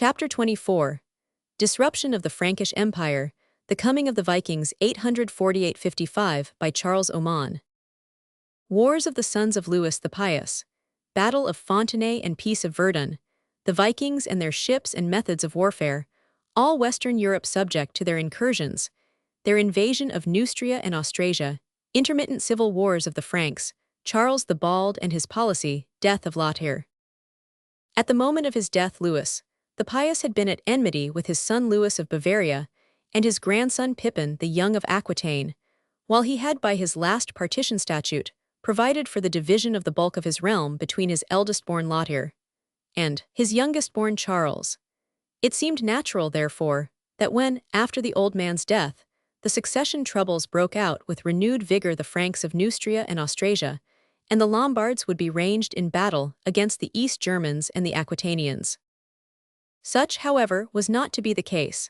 Chapter 24. Disruption of the Frankish Empire, The Coming of the Vikings 848–55 by Charles Oman. Wars of the Sons of Louis the Pious, Battle of Fontenay and Peace of Verdun, the Vikings and their ships and methods of warfare, all Western Europe subject to their incursions, their invasion of Neustria and Austrasia, intermittent civil wars of the Franks, Charles the Bald and his policy, death of Lothair. At the moment of his death, Louis the Pious had been at enmity with his son Louis of Bavaria and his grandson Pippin the Young of Aquitaine, while he had by his last partition statute provided for the division of the bulk of his realm between his eldest-born Lothair and his youngest-born Charles. It seemed natural, therefore, that when, after the old man's death, the succession troubles broke out with renewed vigor, the Franks of Neustria and Austrasia, and the Lombards would be ranged in battle against the East Germans and the Aquitanians. Such, however, was not to be the case.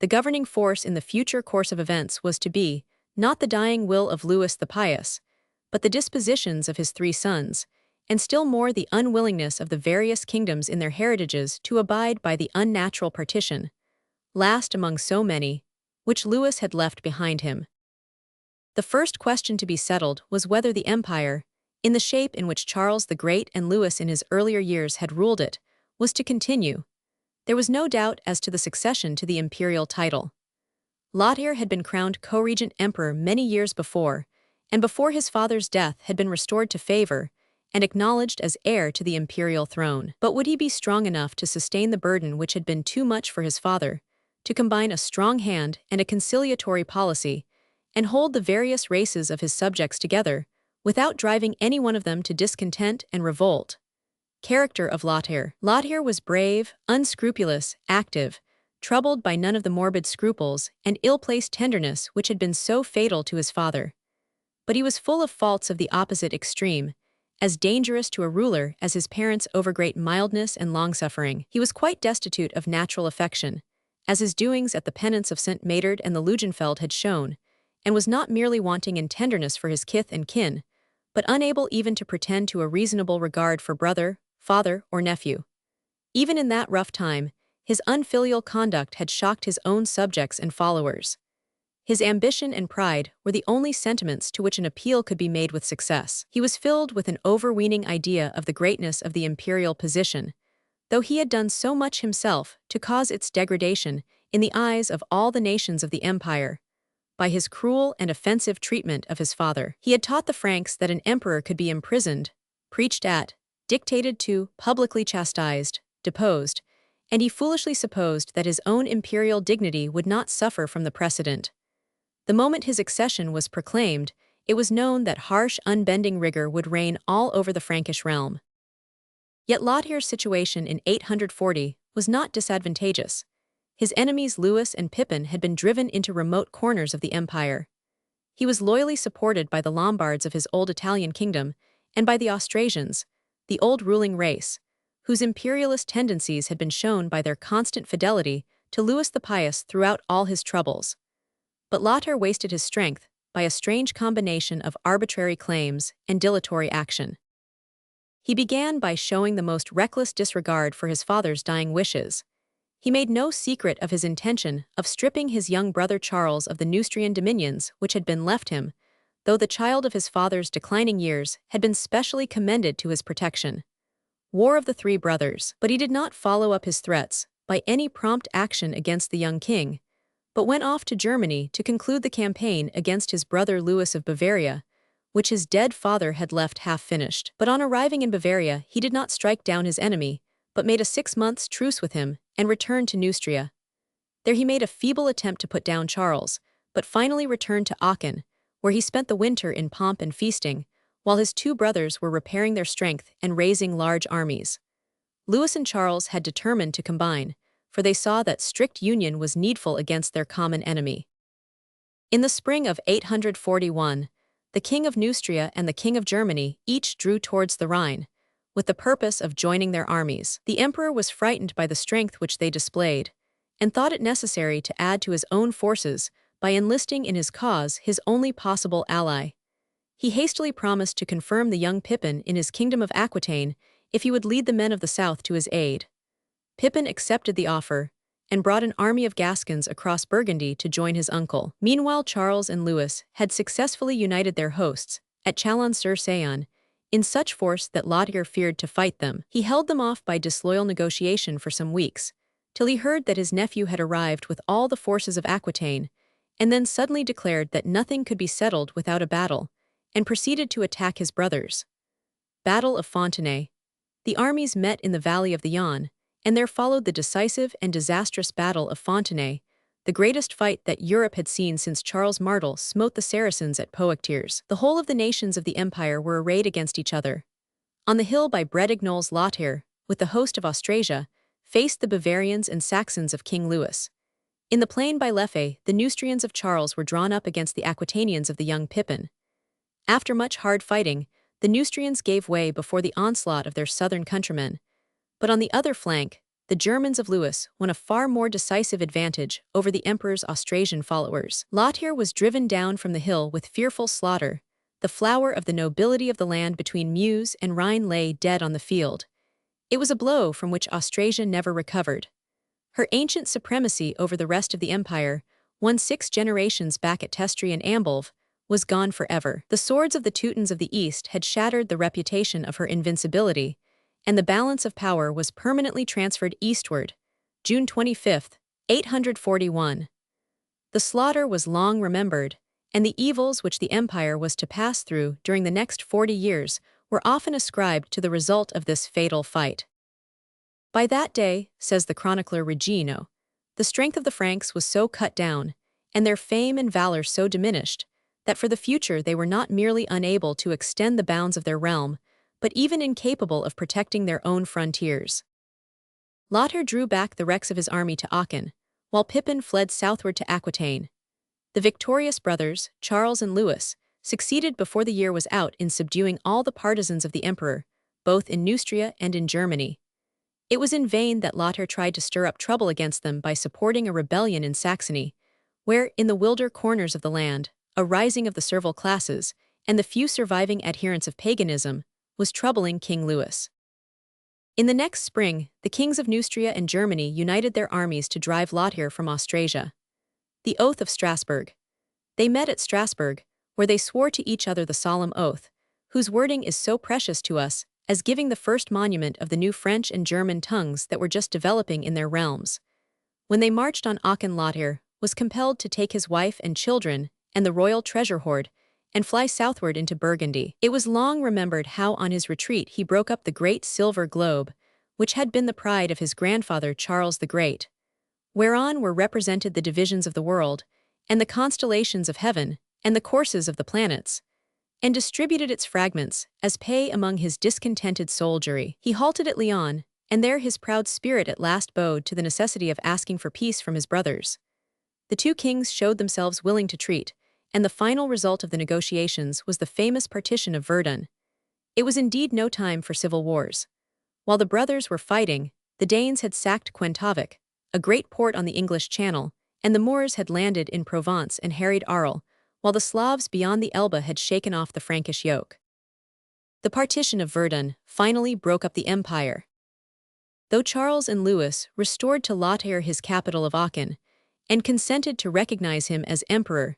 The governing force in the future course of events was to be, not the dying will of Louis the Pious, but the dispositions of his three sons, and still more the unwillingness of the various kingdoms in their heritages to abide by the unnatural partition, last among so many, which Louis had left behind him. The first question to be settled was whether the empire, in the shape in which Charles the Great and Louis in his earlier years had ruled it, was to continue. There was no doubt as to the succession to the imperial title. Lothair had been crowned co-regent emperor many years before, and before his father's death had been restored to favor and acknowledged as heir to the imperial throne. But would he be strong enough to sustain the burden which had been too much for his father, to combine a strong hand and a conciliatory policy, and hold the various races of his subjects together, without driving any one of them to discontent and revolt? Character of Lothair. Lothair was brave, unscrupulous, active, troubled by none of the morbid scruples and ill-placed tenderness which had been so fatal to his father. But he was full of faults of the opposite extreme, as dangerous to a ruler as his parents' overgreat mildness and long-suffering. He was quite destitute of natural affection, as his doings at the penance of St. Medard and the Lugenfeld had shown, and was not merely wanting in tenderness for his kith and kin, but unable even to pretend to a reasonable regard for brother, father, or nephew. Even in that rough time, his unfilial conduct had shocked his own subjects and followers. His ambition and pride were the only sentiments to which an appeal could be made with success. He was filled with an overweening idea of the greatness of the imperial position, though he had done so much himself to cause its degradation in the eyes of all the nations of the empire, by his cruel and offensive treatment of his father. He had taught the Franks that an emperor could be imprisoned, preached at, dictated to, publicly chastised, deposed, and he foolishly supposed that his own imperial dignity would not suffer from the precedent. The moment his accession was proclaimed, it was known that harsh, unbending rigor would reign all over the Frankish realm. Yet Lothair's situation in 840 was not disadvantageous. His enemies Louis and Pippin had been driven into remote corners of the empire. He was loyally supported by the Lombards of his old Italian kingdom and by the Austrasians, the old ruling race, whose imperialist tendencies had been shown by their constant fidelity to Louis the Pious throughout all his troubles. But Lothair wasted his strength by a strange combination of arbitrary claims and dilatory action. He began by showing the most reckless disregard for his father's dying wishes. He made no secret of his intention of stripping his young brother Charles of the Neustrian dominions which had been left him, though the child of his father's declining years had been specially commended to his protection. War of the Three Brothers. But he did not follow up his threats by any prompt action against the young king, but went off to Germany to conclude the campaign against his brother Louis of Bavaria, which his dead father had left half-finished. But on arriving in Bavaria, he did not strike down his enemy, but made a 6 months' truce with him and returned to Neustria. There he made a feeble attempt to put down Charles, but finally returned to Aachen, where he spent the winter in pomp and feasting, while his two brothers were repairing their strength and raising large armies. Louis and Charles had determined to combine, for they saw that strict union was needful against their common enemy. In the spring of 841, the king of Neustria and the king of Germany each drew towards the Rhine, with the purpose of joining their armies. The emperor was frightened by the strength which they displayed, and thought it necessary to add to his own forces by enlisting in his cause his only possible ally. He hastily promised to confirm the young Pippin in his kingdom of Aquitaine if he would lead the men of the south to his aid. Pippin accepted the offer and brought an army of Gascons across Burgundy to join his uncle. Meanwhile, Charles and Louis had successfully united their hosts at Chalon-sur-Saône in such force that Lothair feared to fight them. He held them off by disloyal negotiation for some weeks, till he heard that his nephew had arrived with all the forces of Aquitaine, and then suddenly declared that nothing could be settled without a battle, and proceeded to attack his brothers. Battle of Fontenay. The armies met in the valley of the Yonne, and there followed the decisive and disastrous Battle of Fontenay, the greatest fight that Europe had seen since Charles Martel smote the Saracens at Poictiers. The whole of the nations of the empire were arrayed against each other. On the hill by Bredignol's Lothair, with the host of Austrasia, faced the Bavarians and Saxons of King Louis. In the plain by Leffe, the Neustrians of Charles were drawn up against the Aquitanians of the young Pippin. After much hard fighting, the Neustrians gave way before the onslaught of their southern countrymen. But on the other flank, the Germans of Louis won a far more decisive advantage over the emperor's Austrasian followers. Lothair was driven down from the hill with fearful slaughter. The flower of the nobility of the land between Meuse and Rhine lay dead on the field. It was a blow from which Austrasia never recovered. Her ancient supremacy over the rest of the empire, won 6 generations back at Testry and Ambulve, was gone forever. The swords of the Teutons of the East had shattered the reputation of her invincibility, and the balance of power was permanently transferred eastward. June 25, 841. The slaughter was long remembered, and the evils which the empire was to pass through during the next 40 years were often ascribed to the result of this fatal fight. By that day, says the chronicler Regino, the strength of the Franks was so cut down, and their fame and valor so diminished, that for the future they were not merely unable to extend the bounds of their realm, but even incapable of protecting their own frontiers. Lothair drew back the wrecks of his army to Aachen, while Pippin fled southward to Aquitaine. The victorious brothers, Charles and Louis, succeeded before the year was out in subduing all the partisans of the emperor, both in Neustria and in Germany. It was in vain that Lothair tried to stir up trouble against them by supporting a rebellion in Saxony, where, in the wilder corners of the land, a rising of the servile classes, and the few surviving adherents of paganism, was troubling King Louis. In the next spring, the kings of Neustria and Germany united their armies to drive Lothair from Austrasia. The Oath of Strasbourg. They met at Strasbourg, where they swore to each other the solemn oath, whose wording is so precious to us, as giving the first monument of the new French and German tongues that were just developing in their realms. When they marched on Aachen, Lothair was compelled to take his wife and children and the royal treasure hoard and fly southward into Burgundy. It was long remembered how on his retreat he broke up the great silver globe, which had been the pride of his grandfather Charles the Great, whereon were represented the divisions of the world, and the constellations of heaven, and the courses of the planets, and distributed its fragments as pay among his discontented soldiery. He halted at Lyon, and there his proud spirit at last bowed to the necessity of asking for peace from his brothers. The two kings showed themselves willing to treat, and the final result of the negotiations was the famous partition of Verdun. It was indeed no time for civil wars. While the brothers were fighting, the Danes had sacked Quentavik, a great port on the English Channel, and the Moors had landed in Provence and harried Arles, while the Slavs beyond the Elbe had shaken off the Frankish yoke. The partition of Verdun finally broke up the empire. Though Charles and Louis restored to Lothair his capital of Aachen, and consented to recognize him as emperor,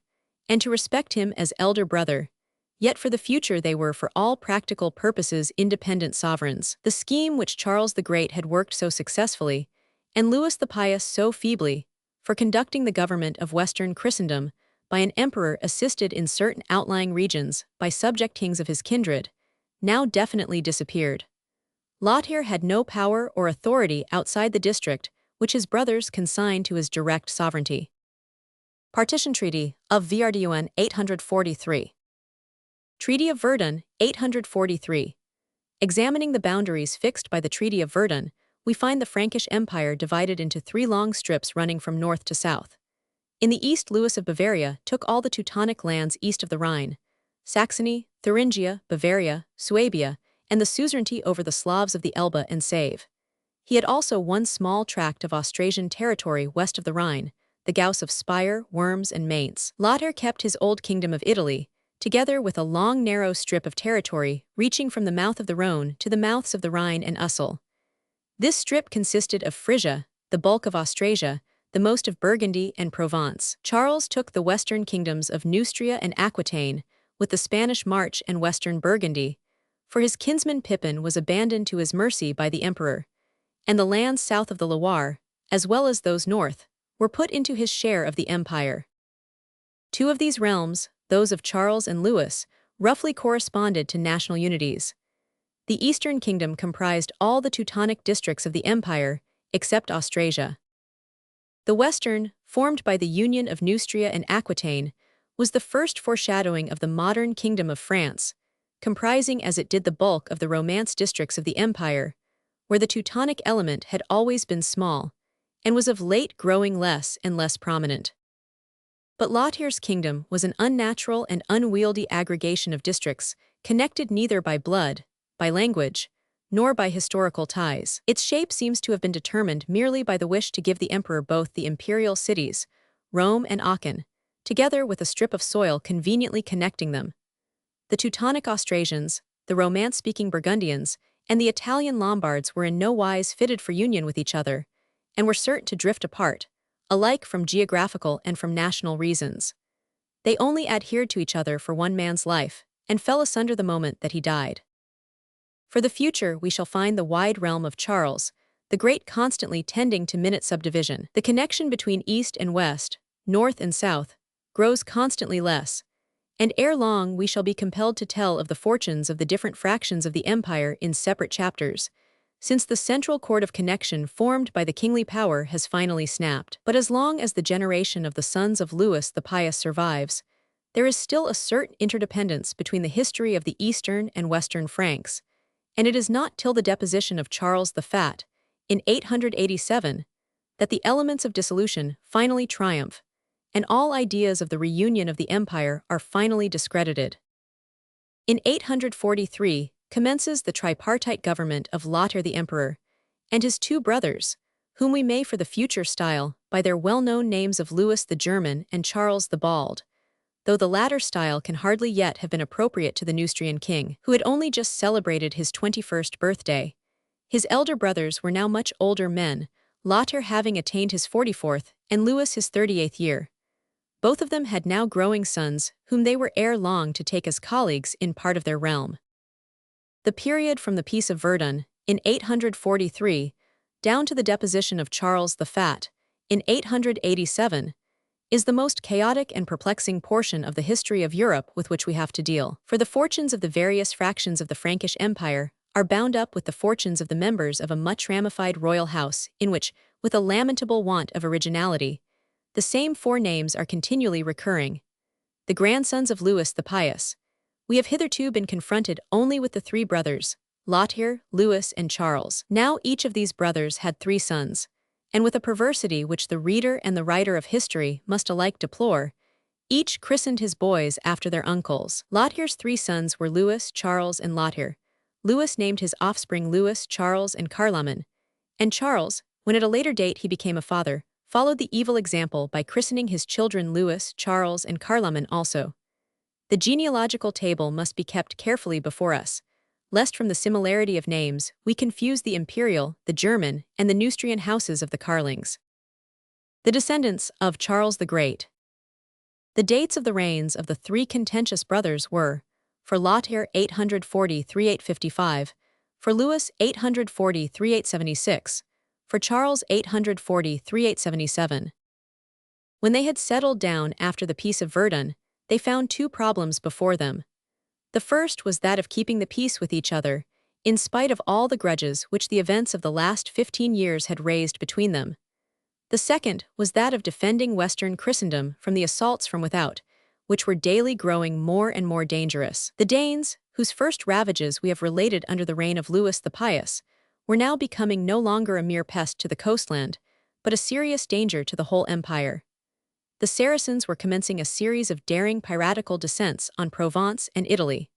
and to respect him as elder brother, yet for the future they were for all practical purposes independent sovereigns. The scheme which Charles the Great had worked so successfully, and Louis the Pious so feebly, for conducting the government of Western Christendom by an emperor assisted in certain outlying regions by subject kings of his kindred, now definitely disappeared. Lothair had no power or authority outside the district which his brothers consigned to his direct sovereignty. Partition Treaty of Verdun 843. Treaty of Verdun 843. Examining the boundaries fixed by the Treaty of Verdun, we find the Frankish Empire divided into 3 long strips running from north to south. In the east, Louis of Bavaria took all the Teutonic lands east of the Rhine, Saxony, Thuringia, Bavaria, Suabia, and the suzerainty over the Slavs of the Elbe and Save. He had also one small tract of Austrasian territory west of the Rhine, the Gauss of Speyer, Worms, and Mainz. Lothair kept his old kingdom of Italy, together with a long narrow strip of territory reaching from the mouth of the Rhone to the mouths of the Rhine and Ussel. This strip consisted of Frisia, the bulk of Austrasia, the most of Burgundy and Provence. Charles took the western kingdoms of Neustria and Aquitaine, with the Spanish March and western Burgundy, for his kinsman Pippin was abandoned to his mercy by the emperor, and the lands south of the Loire, as well as those north, were put into his share of the empire. Two of these realms, those of Charles and Louis, roughly corresponded to national unities. The Eastern Kingdom comprised all the Teutonic districts of the empire, except Austrasia. The Western, formed by the union of Neustria and Aquitaine, was the first foreshadowing of the modern Kingdom of France, comprising as it did the bulk of the Romance districts of the empire, where the Teutonic element had always been small, and was of late growing less and less prominent. But Lothir's kingdom was an unnatural and unwieldy aggregation of districts, connected neither by blood, by language, nor by historical ties. Its shape seems to have been determined merely by the wish to give the emperor both the imperial cities, Rome and Aachen, together with a strip of soil conveniently connecting them. The Teutonic Austrasians, the Romance-speaking Burgundians, and the Italian Lombards were in no wise fitted for union with each other, and were certain to drift apart, alike from geographical and from national reasons. They only adhered to each other for one man's life, and fell asunder the moment that he died. For the future we shall find the wide realm of Charles, the Great constantly tending to minute subdivision. The connection between east and west, north and south, grows constantly less, and ere long we shall be compelled to tell of the fortunes of the different fractions of the empire in separate chapters, since the central cord of connection formed by the kingly power has finally snapped. But as long as the generation of the sons of Louis the Pious survives, there is still a certain interdependence between the history of the eastern and western Franks, and it is not till the deposition of Charles the Fat, in 887, that the elements of dissolution finally triumph, and all ideas of the reunion of the empire are finally discredited. In 843 commences the tripartite government of Lothir the Emperor, and his two brothers, whom we may for the future style by their well-known names of Louis the German and Charles the Bald, though the latter style can hardly yet have been appropriate to the Neustrian king, who had only just celebrated his 21st birthday. His elder brothers were now much older men, Lothir having attained his 44th and Louis his 38th year. Both of them had now growing sons, whom they were ere long to take as colleagues in part of their realm. The period from the Peace of Verdun, in 843, down to the deposition of Charles the Fat, in 887, is the most chaotic and perplexing portion of the history of Europe with which we have to deal. For the fortunes of the various fractions of the Frankish Empire are bound up with the fortunes of the members of a much ramified royal house in which, with a lamentable want of originality, the same four names are continually recurring. The grandsons of Louis the Pious. We have hitherto been confronted only with the three brothers, Lothir, Louis, and Charles. Now each of these brothers had three sons, and with a perversity which the reader and the writer of history must alike deplore, each christened his boys after their uncles. Lothir's three sons were Louis, Charles, and Lothir. Louis named his offspring Louis, Charles, and Carloman, and Charles, when at a later date he became a father, followed the evil example by christening his children Louis, Charles, and Carloman also. The genealogical table must be kept carefully before us, lest from the similarity of names we confuse the imperial, the German, and the Neustrian houses of the Carlings. The descendants of Charles the Great. The dates of the reigns of the three contentious brothers were, for Lothir 840–855, for Louis 840–876, for Charles 840–877. When they had settled down after the Peace of Verdun, they found two problems before them. The first was that of keeping the peace with each other, in spite of all the grudges which the events of the last 15 years had raised between them. The second was that of defending Western Christendom from the assaults from without, which were daily growing more and more dangerous. The Danes, whose first ravages we have related under the reign of Louis the Pious, were now becoming no longer a mere pest to the coastland, but a serious danger to the whole empire. The Saracens were commencing a series of daring piratical descents on Provence and Italy.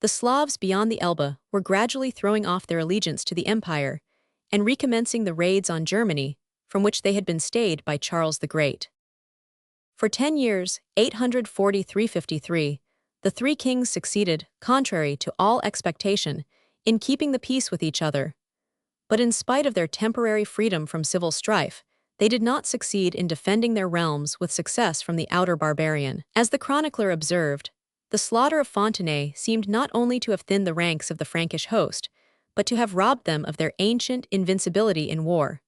The Slavs beyond the Elbe were gradually throwing off their allegiance to the empire and recommencing the raids on Germany, from which they had been stayed by Charles the Great. For 10 years, 840–353, the three kings succeeded, contrary to all expectation, in keeping the peace with each other. But in spite of their temporary freedom from civil strife, they did not succeed in defending their realms with success from the outer barbarian. As the chronicler observed, the slaughter of Fontenay seemed not only to have thinned the ranks of the Frankish host, but to have robbed them of their ancient invincibility in war.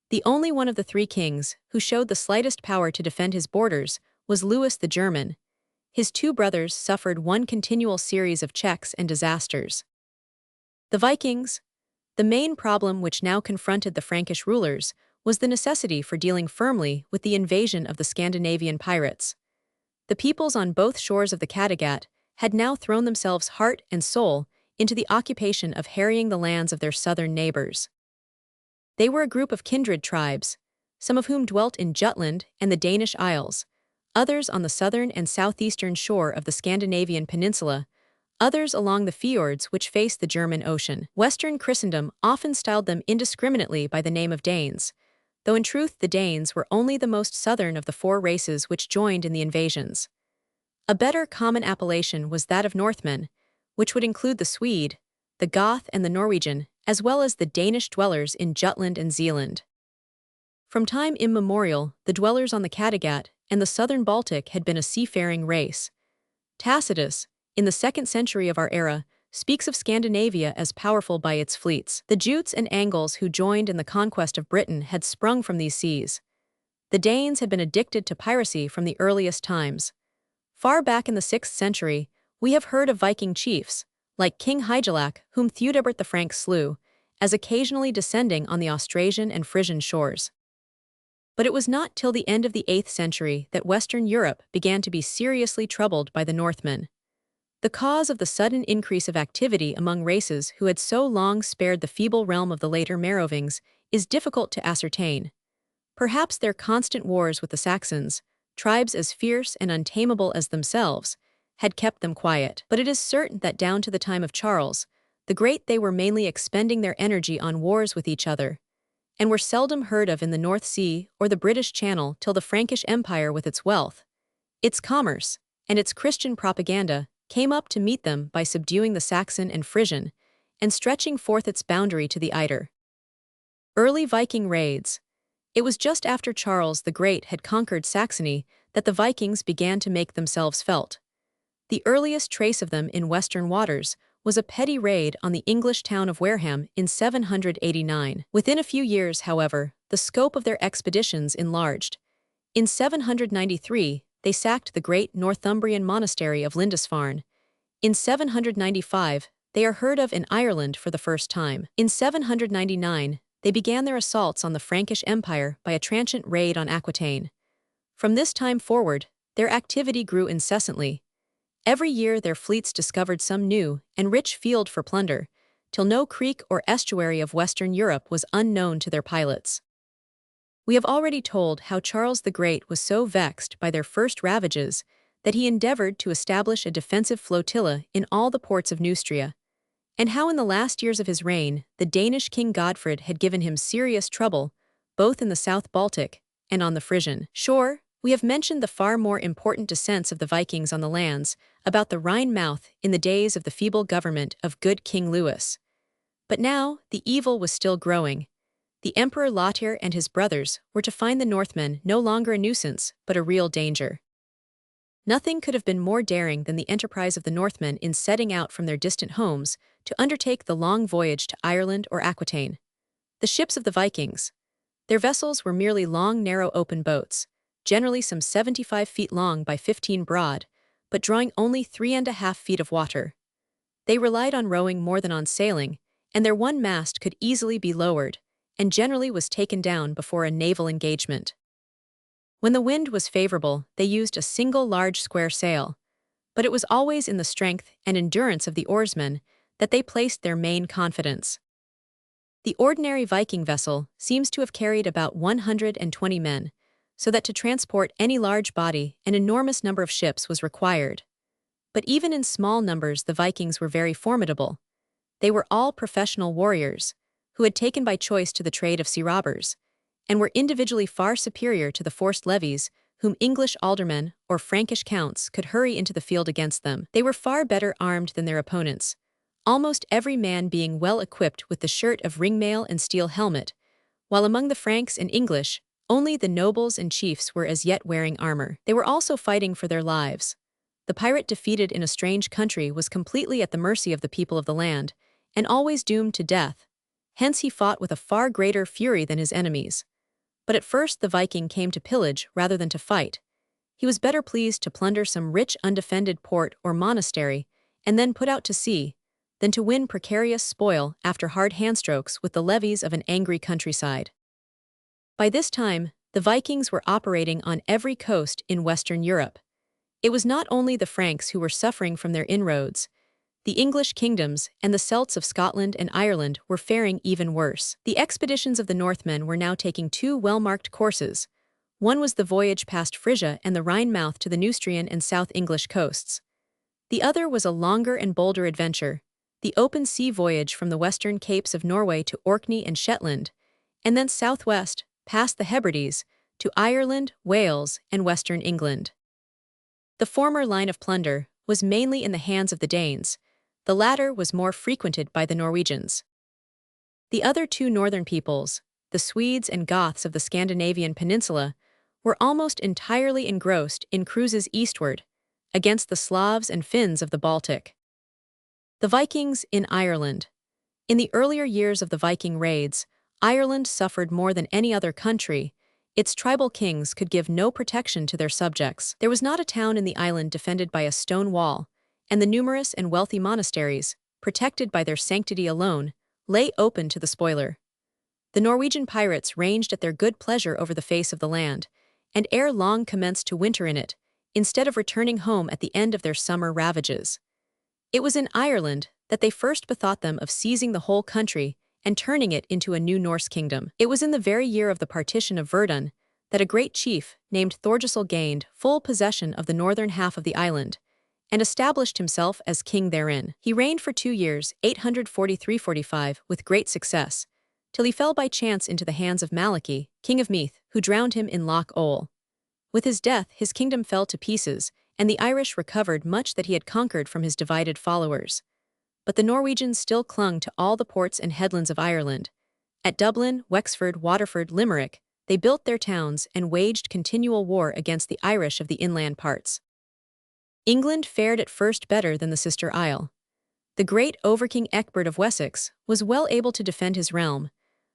The only one of the three kings who showed the slightest power to defend his borders was Louis the German. His two brothers suffered one continual series of checks and disasters. The Vikings. The main problem which now confronted the Frankish rulers was the necessity for dealing firmly with the invasion of the Scandinavian pirates. The peoples on both shores of the Kattegat had now thrown themselves heart and soul into the occupation of harrying the lands of their southern neighbors. They were a group of kindred tribes, some of whom dwelt in Jutland and the Danish Isles, others on the southern and southeastern shore of the Scandinavian peninsula, others along the fjords which face the German Ocean. Western Christendom often styled them indiscriminately by the name of Danes, though in truth the Danes were only the most southern of the four races which joined in the invasions. A better common appellation was that of Northmen, which would include the Swede, the Goth and the Norwegian, as well as the Danish dwellers in Jutland and Zealand. From time immemorial, the dwellers on the Kattegat and the southern Baltic had been a seafaring race. Tacitus, in the 2nd century of our era, speaks of Scandinavia as powerful by its fleets. The Jutes and Angles who joined in the conquest of Britain had sprung from these seas. The Danes had been addicted to piracy from the earliest times. Far back in the 6th century, we have heard of Viking chiefs, like King Hygelac, whom Theudebert the Frank slew, as occasionally descending on the Austrasian and Frisian shores. But it was not till the end of the 8th century that Western Europe began to be seriously troubled by the Northmen. The cause of the sudden increase of activity among races who had so long spared the feeble realm of the later Merovings is difficult to ascertain. Perhaps their constant wars with the Saxons, tribes as fierce and untamable as themselves, had kept them quiet. But it is certain that down to the time of Charles the Great they were mainly expending their energy on wars with each other, and were seldom heard of in the North Sea or the British Channel till the Frankish Empire with its wealth, its commerce, and its Christian propaganda came up to meet them by subduing the Saxon and Frisian, and stretching forth its boundary to the Eider. Early Viking raids. It was just after Charles the Great had conquered Saxony that the Vikings began to make themselves felt. The earliest trace of them in western waters was a petty raid on the English town of Wareham in 789. Within a few years, however, the scope of their expeditions enlarged. In 793, they sacked the great Northumbrian monastery of Lindisfarne. In 795, they are heard of in Ireland for the first time. In 799, they began their assaults on the Frankish Empire by a transient raid on Aquitaine. From this time forward, their activity grew incessantly. Every year their fleets discovered some new and rich field for plunder, till no creek or estuary of Western Europe was unknown to their pilots. We have already told how Charles the Great was so vexed by their first ravages that he endeavored to establish a defensive flotilla in all the ports of Neustria, and how in the last years of his reign the Danish king Godfred had given him serious trouble, both in the South Baltic and on the Frisian shore. We have mentioned the far more important descents of the Vikings on the lands about the Rhine mouth in the days of the feeble government of good King Louis. But now the evil was still growing. The Emperor Lothair and his brothers were to find the Northmen no longer a nuisance, but a real danger. Nothing could have been more daring than the enterprise of the Northmen in setting out from their distant homes to undertake the long voyage to Ireland or Aquitaine. The ships of the Vikings. Their vessels were merely long, narrow, open boats, generally some 75 feet long by 15 broad, but drawing only 3.5 feet of water. They relied on rowing more than on sailing, and their one mast could easily be lowered, and generally was taken down before a naval engagement. When the wind was favorable, they used a single large square sail, but it was always in the strength and endurance of the oarsmen that they placed their main confidence. The ordinary Viking vessel seems to have carried about 120 men, so that to transport any large body an enormous number of ships was required. But even in small numbers the Vikings were very formidable. They were all professional warriors, who had taken by choice to the trade of sea robbers, and were individually far superior to the forced levies whom English aldermen or Frankish counts could hurry into the field against them. They were far better armed than their opponents, almost every man being well equipped with the shirt of ringmail and steel helmet, while among the Franks and English, only the nobles and chiefs were as yet wearing armor. They were also fighting for their lives. The pirate defeated in a strange country was completely at the mercy of the people of the land, and always doomed to death. Hence he fought with a far greater fury than his enemies. But at first the Viking came to pillage rather than to fight. He was better pleased to plunder some rich undefended port or monastery, and then put out to sea, than to win precarious spoil after hard handstrokes with the levies of an angry countryside. By this time, the Vikings were operating on every coast in Western Europe. It was not only the Franks who were suffering from their inroads. The English kingdoms and the Celts of Scotland and Ireland were faring even worse. The expeditions of the Northmen were now taking two well-marked courses. One was the voyage past Frisia and the Rhine mouth to the Neustrian and South English coasts. The other was a longer and bolder adventure, the open sea voyage from the western capes of Norway to Orkney and Shetland, and then southwest, past the Hebrides, to Ireland, Wales, and western England. The former line of plunder was mainly in the hands of the Danes. The latter was more frequented by the Norwegians. The other two northern peoples, the Swedes and Goths of the Scandinavian peninsula, were almost entirely engrossed in cruises eastward, against the Slavs and Finns of the Baltic. The Vikings in Ireland. In the earlier years of the Viking raids, Ireland suffered more than any other country. Its tribal kings could give no protection to their subjects. There was not a town in the island defended by a stone wall, and the numerous and wealthy monasteries, protected by their sanctity alone, lay open to the spoiler. The Norwegian pirates ranged at their good pleasure over the face of the land, and ere long commenced to winter in it, instead of returning home at the end of their summer ravages. It was in Ireland that they first bethought them of seizing the whole country and turning it into a new Norse kingdom. It was in the very year of the partition of Verdun that a great chief named Thorgissel gained full possession of the northern half of the island, and established himself as king therein. He reigned for 2 years, 843–45, with great success, till he fell by chance into the hands of Malachy, king of Meath, who drowned him in Loch Ol. With his death his kingdom fell to pieces, and the Irish recovered much that he had conquered from his divided followers. But the Norwegians still clung to all the ports and headlands of Ireland. At Dublin, Wexford, Waterford, Limerick, they built their towns and waged continual war against the Irish of the inland parts. England fared at first better than the sister isle. The great over-king Ecgbert of Wessex was well able to defend his realm.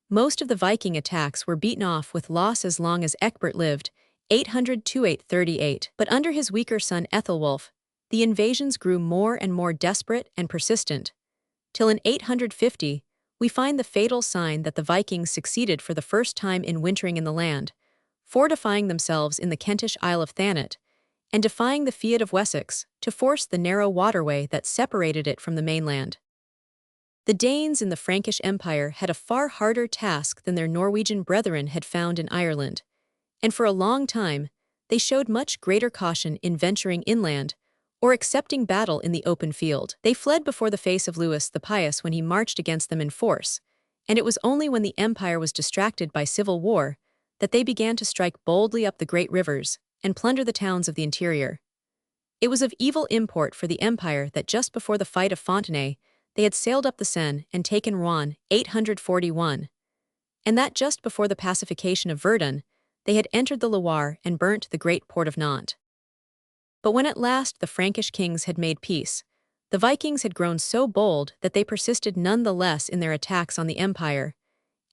Most of the Viking attacks were beaten off with loss as long as Ecgbert lived, 800–838. But under his weaker son Ethelwulf, the invasions grew more and more desperate and persistent, till in 850 we find the fatal sign that the Vikings succeeded for the first time in wintering in the land, fortifying themselves in the Kentish Isle of Thanet, and defying the fiat of Wessex to force the narrow waterway that separated it from the mainland. The Danes in the Frankish Empire had a far harder task than their Norwegian brethren had found in Ireland, and for a long time they showed much greater caution in venturing inland or accepting battle in the open field. They fled before the face of Louis the Pious when he marched against them in force, and it was only when the empire was distracted by civil war that they began to strike boldly up the great rivers and plunder the towns of the interior. It was of evil import for the empire that just before the fight of Fontenay they had sailed up the Seine and taken Rouen, 841, and that just before the pacification of Verdun they had entered the Loire and burnt the great port of Nantes. But when at last the Frankish kings had made peace, the Vikings had grown so bold that they persisted none the less in their attacks on the empire,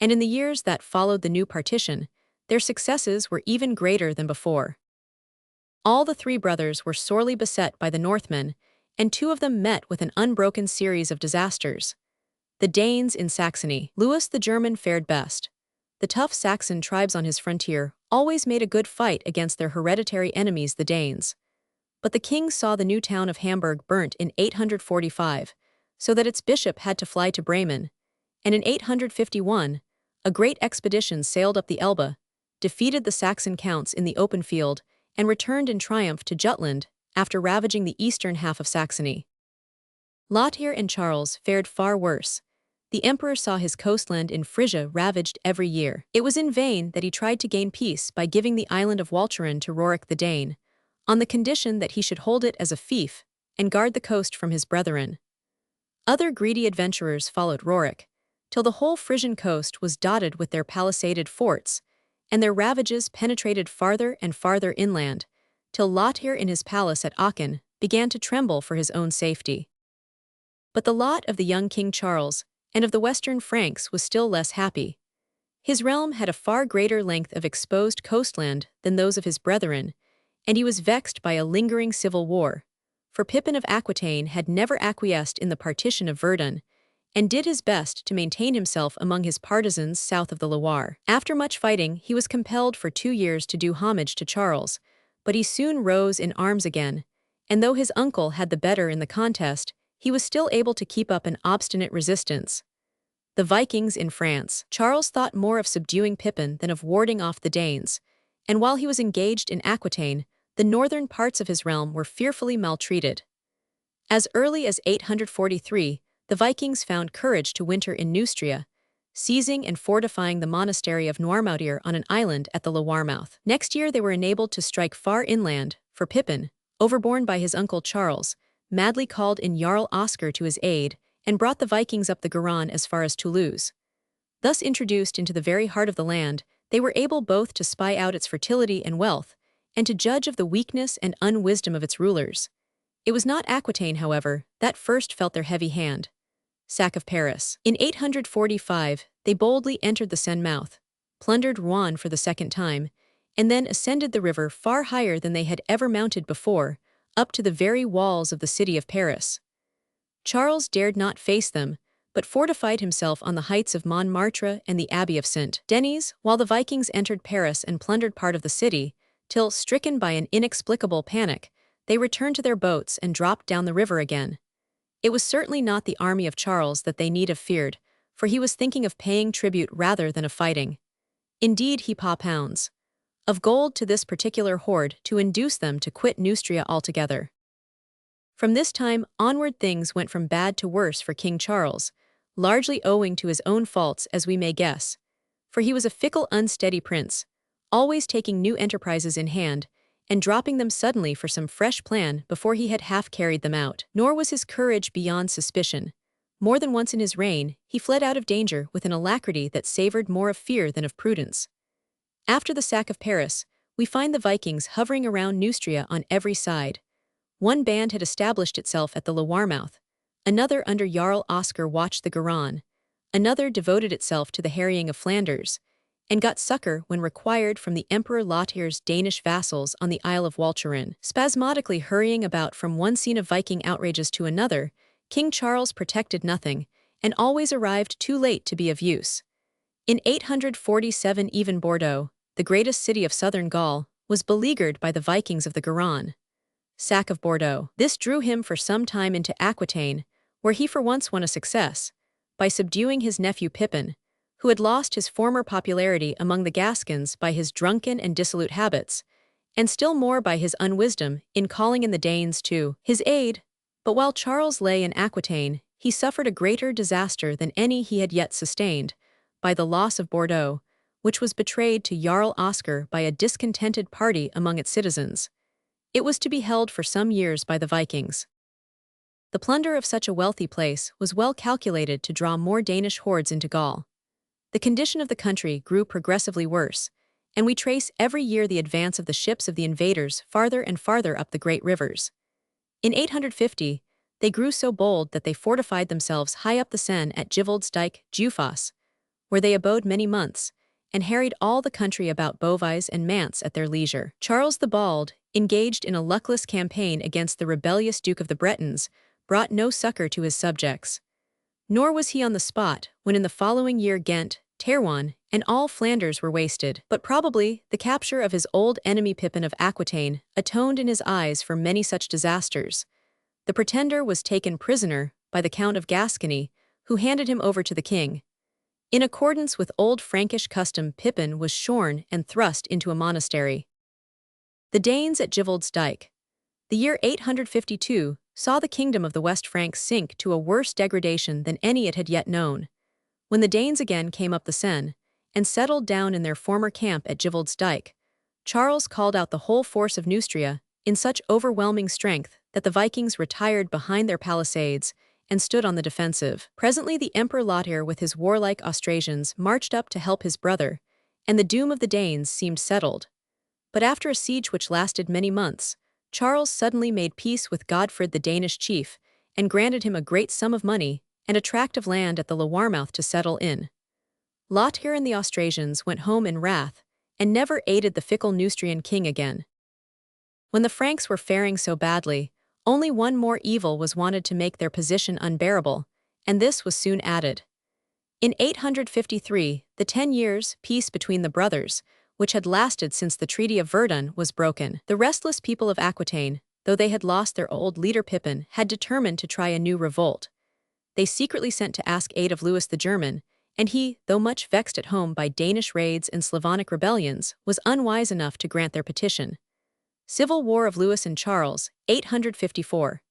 and in the years that followed the new partition, their successes were even greater than before. All the three brothers were sorely beset by the Northmen, and 2 of them met with an unbroken series of disasters. The Danes in Saxony. Louis the German fared best. The tough Saxon tribes on his frontier always made a good fight against their hereditary enemies the Danes. But the king saw the new town of Hamburg burnt in 845, so that its bishop had to fly to Bremen, and in 851, a great expedition sailed up the Elbe, defeated the Saxon counts in the open field, and returned in triumph to Jutland after ravaging the eastern half of Saxony. Lothair and Charles fared far worse. The emperor saw his coastland in Frisia ravaged every year. It was in vain that he tried to gain peace by giving the island of Walcheren to Rorik the Dane, on the condition that he should hold it as a fief and guard the coast from his brethren. Other greedy adventurers followed Rorik, till the whole Frisian coast was dotted with their palisaded forts, and their ravages penetrated farther and farther inland, till Lothir in his palace at Aachen began to tremble for his own safety. But the lot of the young King Charles and of the Western Franks was still less happy. His realm had a far greater length of exposed coastland than those of his brethren, and he was vexed by a lingering civil war, for Pippin of Aquitaine had never acquiesced in the partition of Verdun, and did his best to maintain himself among his partisans south of the Loire. After much fighting, he was compelled for 2 years to do homage to Charles, but he soon rose in arms again, and though his uncle had the better in the contest, he was still able to keep up an obstinate resistance. The Vikings in France. Charles thought more of subduing Pippin than of warding off the Danes, and while he was engaged in Aquitaine, the northern parts of his realm were fearfully maltreated. As early as 843, the Vikings found courage to winter in Neustria, seizing and fortifying the monastery of Noirmoutier on an island at the Loire mouth. Next year they were enabled to strike far inland, for Pippin, overborne by his uncle Charles, madly called in Jarl Oscar to his aid, and brought the Vikings up the Garonne as far as Toulouse. Thus introduced into the very heart of the land, they were able both to spy out its fertility and wealth, and to judge of the weakness and unwisdom of its rulers. It was not Aquitaine, however, that first felt their heavy hand. Sack of Paris. In 845, they boldly entered the Seine mouth, plundered Rouen for the second time, and then ascended the river far higher than they had ever mounted before, up to the very walls of the city of Paris. Charles dared not face them, but fortified himself on the heights of Montmartre and the Abbey of Saint-Denis, while the Vikings entered Paris and plundered part of the city, till, stricken by an inexplicable panic, they returned to their boats and dropped down the river again. It was certainly not the army of Charles that they need have feared, for he was thinking of paying tribute rather than of fighting. Indeed, he paw pounds of gold to this particular horde to induce them to quit Neustria altogether. From this time onward things went from bad to worse for King Charles, largely owing to his own faults as we may guess, for he was a fickle, unsteady prince, always taking new enterprises in hand, and dropping them suddenly for some fresh plan before he had half carried them out. Nor was his courage beyond suspicion. More than once in his reign, he fled out of danger with an alacrity that savored more of fear than of prudence. After the sack of Paris, we find the Vikings hovering around Neustria on every side. One band had established itself at the Loire mouth, another under Jarl Oscar watched the Garonne, another devoted itself to the harrying of Flanders, and got succor when required from the Emperor Lothir's Danish vassals on the Isle of Walcheren. Spasmodically hurrying about from one scene of Viking outrages to another, King Charles protected nothing, and always arrived too late to be of use. In 847 even Bordeaux, the greatest city of southern Gaul, was beleaguered by the Vikings of the Garonne. Sack of Bordeaux. This drew him for some time into Aquitaine, where he for once won a success, by subduing his nephew Pippin, who had lost his former popularity among the Gascons by his drunken and dissolute habits, and still more by his unwisdom in calling in the Danes to his aid. But while Charles lay in Aquitaine, he suffered a greater disaster than any he had yet sustained, by the loss of Bordeaux, which was betrayed to Jarl Oscar by a discontented party among its citizens. It was to be held for some years by the Vikings. The plunder of such a wealthy place was well calculated to draw more Danish hordes into Gaul. The condition of the country grew progressively worse, and we trace every year the advance of the ships of the invaders farther and farther up the great rivers. In 850, they grew so bold that they fortified themselves high up the Seine at Givelsdijk, Jufoss, where they abode many months, and harried all the country about Beauvais and Mantes at their leisure. Charles the Bald, engaged in a luckless campaign against the rebellious Duke of the Bretons, brought no succor to his subjects. Nor was he on the spot when in the following year Ghent, Terouanne, and all Flanders were wasted. But probably the capture of his old enemy Pippin of Aquitaine atoned in his eyes for many such disasters. The pretender was taken prisoner by the Count of Gascony, who handed him over to the king. In accordance with old Frankish custom, Pippin was shorn and thrust into a monastery. The Danes at Givelsdijk. The year 852 saw the kingdom of the West Franks sink to a worse degradation than any it had yet known. When the Danes again came up the Seine, and settled down in their former camp at Givelsdijk, Charles called out the whole force of Neustria in such overwhelming strength that the Vikings retired behind their palisades and stood on the defensive. Presently the Emperor Lothair with his warlike Austrasians marched up to help his brother, and the doom of the Danes seemed settled. But after a siege which lasted many months, Charles suddenly made peace with Godfred the Danish chief, and granted him a great sum of money and a tract of land at the Loire mouth to settle in. Lothair and the Austrasians went home in wrath, and never aided the fickle Neustrian king again. When the Franks were faring so badly, only one more evil was wanted to make their position unbearable, and this was soon added. In 853, the 10 years' peace between the brothers, which had lasted since the Treaty of Verdun, was broken. The restless people of Aquitaine, though they had lost their old leader Pippin, had determined to try a new revolt. They secretly sent to ask aid of Louis the German, and he, though much vexed at home by Danish raids and Slavonic rebellions, was unwise enough to grant their petition. Civil War of Louis and Charles, 854.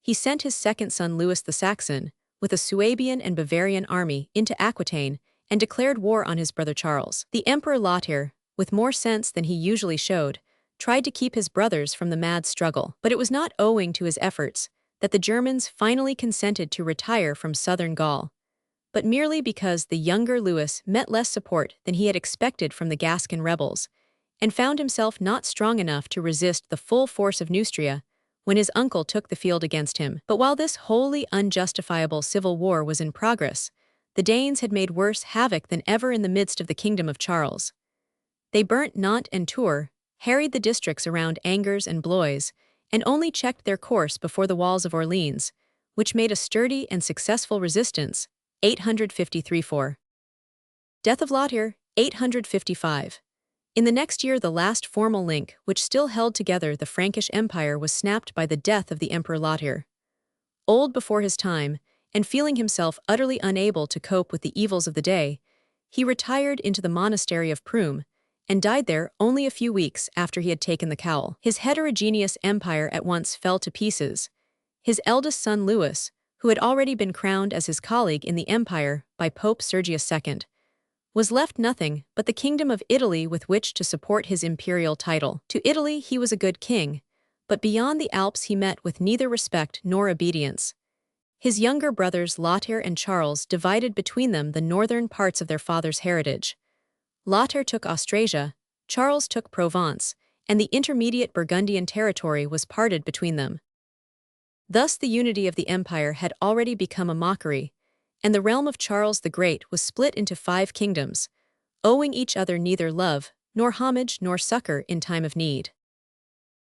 He sent his second son Louis the Saxon, with a Suabian and Bavarian army, into Aquitaine, and declared war on his brother Charles. The Emperor Lothair, with more sense than he usually showed, tried to keep his brothers from the mad struggle. But it was not owing to his efforts that the Germans finally consented to retire from southern Gaul, but merely because the younger Louis met less support than he had expected from the Gascon rebels, and found himself not strong enough to resist the full force of Neustria when his uncle took the field against him. But while this wholly unjustifiable civil war was in progress, the Danes had made worse havoc than ever in the midst of the kingdom of Charles. They burnt Nantes and Tours, harried the districts around Angers and Blois, and only checked their course before the walls of Orleans, which made a sturdy and successful resistance. 853-4. Death of Lothair, 855. In the next year the last formal link which still held together the Frankish Empire was snapped by the death of the Emperor Lothair. Old before his time, and feeling himself utterly unable to cope with the evils of the day, he retired into the monastery of Prüm, and died there only a few weeks after he had taken the cowl. His heterogeneous empire at once fell to pieces. His eldest son Louis, who had already been crowned as his colleague in the empire by Pope Sergius II, was left nothing but the kingdom of Italy with which to support his imperial title. To Italy he was a good king, but beyond the Alps he met with neither respect nor obedience. His younger brothers Lothair and Charles divided between them the northern parts of their father's heritage. Lothair took Austrasia, Charles took Provence, and the intermediate Burgundian territory was parted between them. Thus the unity of the empire had already become a mockery, and the realm of Charles the Great was split into 5 kingdoms, owing each other neither love, nor homage, nor succor in time of need.